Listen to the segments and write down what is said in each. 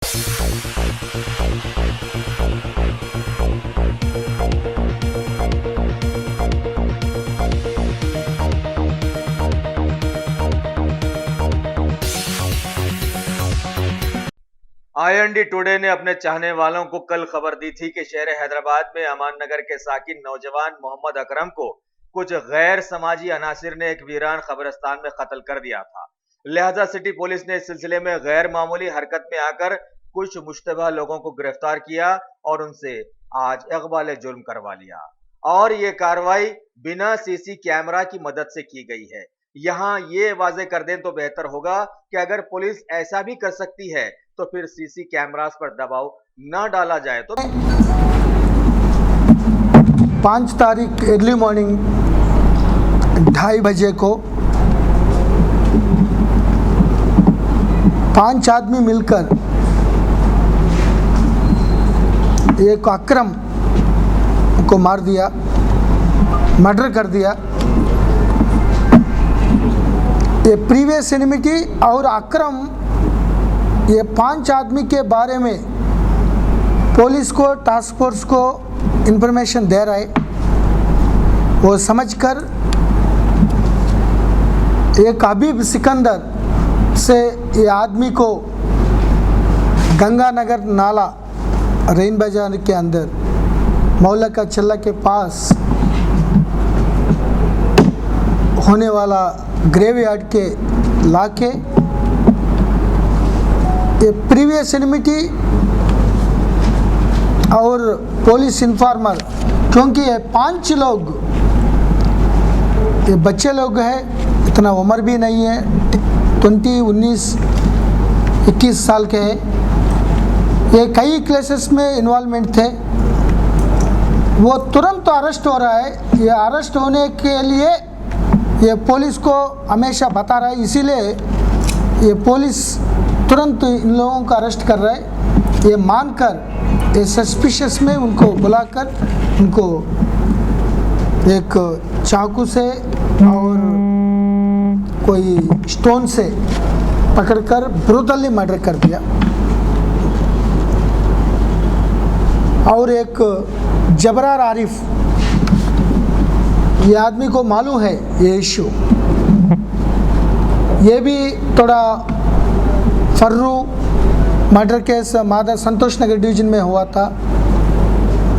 IND today ने अपने चाहने वालों को कल खबर दी थी कि शहर हैदराबाद में अमान नगर के साकिन नौजवान मोहम्मद अकरम को कुछ गैर समाजी अनासिर ने एक वीरान कब्रिस्तान में कत्ल कर दिया था। लिहाजा सिटी पुलिस ने इस सिलसिले में गैर मामूली हरकत में आकर कुछ मुश्तबह लोगों को गिरफ्तार किया और उनसे आज इक़बाल जुर्म करवा लिया। और ये कार्रवाई बिना सीसी कैमरा की मदद से की गई है। यहाँ ये वाजे कर दें तो बेहतर होगा कि अगर पुलिस ऐसा भी कर सकती है तो फिर सीसी कैमरास पर दबाव न डाला जाए तो 5 तारीख अर्ली मॉर्निंग 2:30 बजे को 5 आदमी मिलकर एक अकरम को मार दिया, मर्डर कर दिया। ये प्रीवियस एनिमिटी और अकरम ये 5 आदमी के बारे में पुलिस को, टास्क फोर्स को इंफॉर्मेशन दे रहा है। वो समझकर एक हबीब सिकंदर से ये आदमी को गंगानगर नाला रेन बाजार के अंदर मौला का चल्ला के पास होने वाला ग्रेवयार्ड के लाके ये प्रीवियस एनिमिटी और पुलिस इन्फॉर्मर, क्योंकि ये 5 लोग ये बच्चे लोग हैं, इतना उम्र भी नहीं है, 20, 19, 21 साल के हैं। ये कई केसेस में इन्वॉल्वमेंट थे। वो तुरंत अरेस्ट हो रहा है। ये अरेस्ट होने के लिए ये पुलिस को हमेशा बता रहा है, इसीलिए ये पुलिस तुरंत इन लोगों को अरेस्ट कर रहा है। ये मानकर ये सस्पिशियस में उनको बुलाकर उनको एक चाकू से और कोई स्टोन से पकड़कर ब्रूटली मर्डर कर दिया। और एक जबरार आरिफ, ये आदमी को मालूम है ये इशू, ये भी थोड़ा फर्रू मर्डर केस मादा संतोष नगर डिवीजन में हुआ था,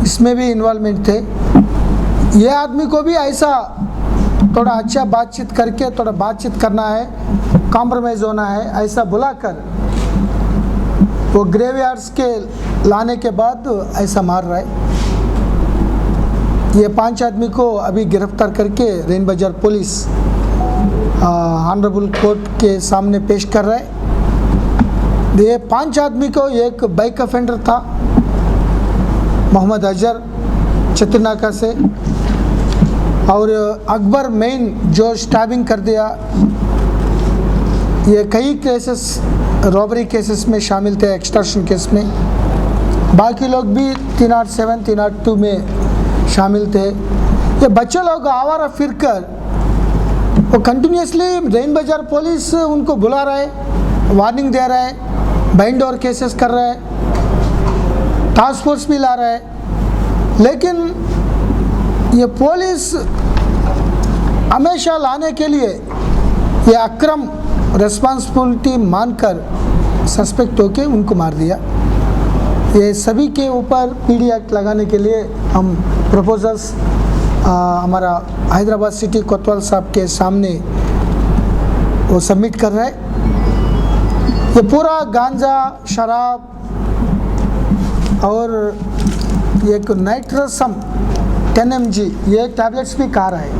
इसमें भी इन्वॉल्वमेंट थे। ये आदमी को भी ऐसा थोड़ा अच्छा बातचीत करके थोड़ा बातचीत करना है, कॉम्प्रोमाइज़ होना है, ऐसा बुलाकर वो ग्रेवयार्ड्स के लाने के बाद ऐसा मार रहा है। ये 5 आदमी को अभी गिरफ्तार करके रेन बाजार पुलिस ऑनरेबल कोर्ट के सामने पेश कर रहा है। ये 5 आदमी को एक बाइक ऑफेंडर था मोहम्मद अजहर चतुरनाका से, और अकबर मेन जो स्टैबिंग कर दिया। ये कई केसेस रॉबरी केसेस में शामिल थे, एक्सटॉर्शन केस में। बाकी लोग भी 307, 302 में शामिल थे। ये बच्चे लोग आवारा फिर कर वो कंटिन्यूसली रेन बाजार पुलिस उनको बुला रहा है, वार्निंग दे रहा है, बाइंड और केसेस कर रहा है, टास्क फोर्स भी ला रहा है। लेकिन ये पुलिस हमेशा लाने के लिए ये अकरम रिस्पॉन्सिबिलिटी मानकर सस्पेक्ट होके उनको मार दिया। ये सभी के ऊपर पीडी एक्ट लगाने के लिए हम प्रपोजल्स हमारा हैदराबाद सिटी कोतवाल साहब के सामने वो सबमिट कर रहे हैं। ये पूरा गांजा, शराब और एक नाइट्रोसम 10 mg ये टैबलेट्स भी खा रहा है।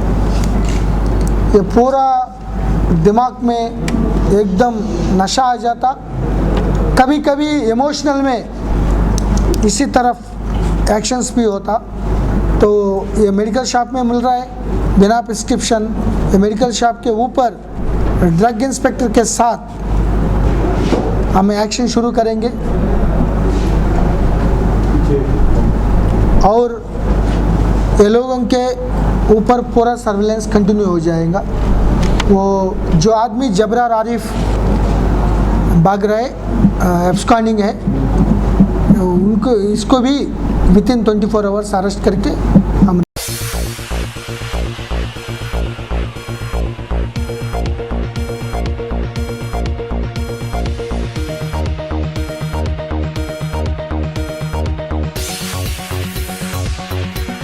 ये पूरा दिमाग में एकदम नशा आ जाता, कभी कभी इमोशनल में इसी तरफ एक्शंस भी होता। तो ये मेडिकल शॉप में मिल रहा है बिना प्रिस्क्रिप्शन। ये मेडिकल शॉप के ऊपर ड्रग इंस्पेक्टर के साथ हम एक्शन शुरू करेंगे और ये लोगों के ऊपर पूरा सर्विलेंस कंटिन्यू हो जाएगा। वो जो आदमी जबरार आरिफ भाग रहा है, एब्सकॉन्डिंग है, उनको इसको भी विद इन 24 आवर्स अरेस्ट करके